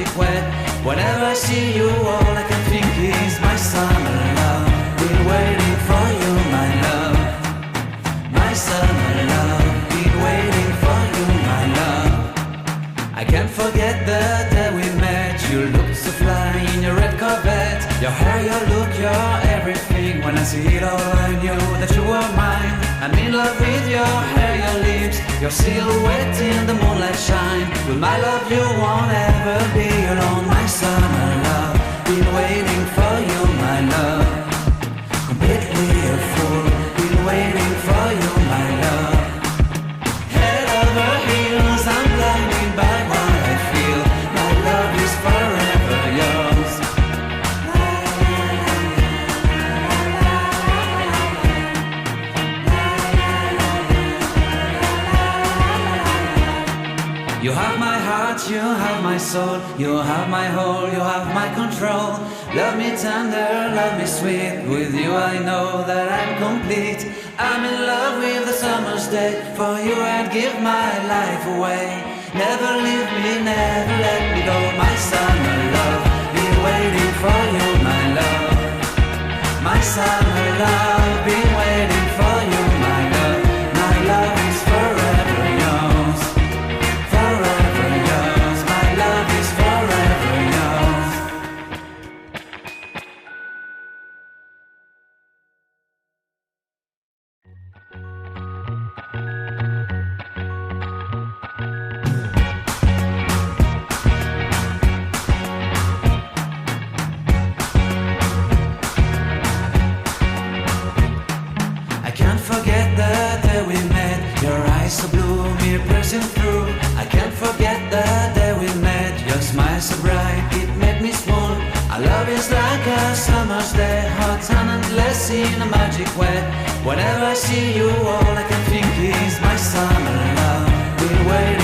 magic wet. Whenever I see you, all I can think is my summer love. Been waiting for you, my love. My summer love. Been waiting for you, my love. I can't forget the day we met. You looked so fly in your red Corvette. Your hair, your look, your everything. When I see it all, I knew that you were mine. I'm in love with your hair, your lips, your silhouette in the moonlight shine. With my love you won't ever be alone. My summer love, been waiting for you, my love. Completely a fool, been waiting for you, my love. Head over heels, I'm blinded by what I feel. My love is forever yours. You have my heart, you have my soul. You have my whole, you have my control. Love me tender, love me sweet. With you I know that I'm complete. I'm in love with the summer's day. For you I'd give my life away. Never leave me, never let me go. My summer love, been waiting for you, my love. My summer love, been waiting for you, my love. My love is forever yours. Forever yours, my love is forever yours. I can't forget the day we met. Your eyes so blue, me piercing through. I can't forget the day we met. Your smile so bright, it made me swoon. Our love is like a summer's day, hot and endless in a magic way. Whenever I see you, all I can think is my summer love. Been waiting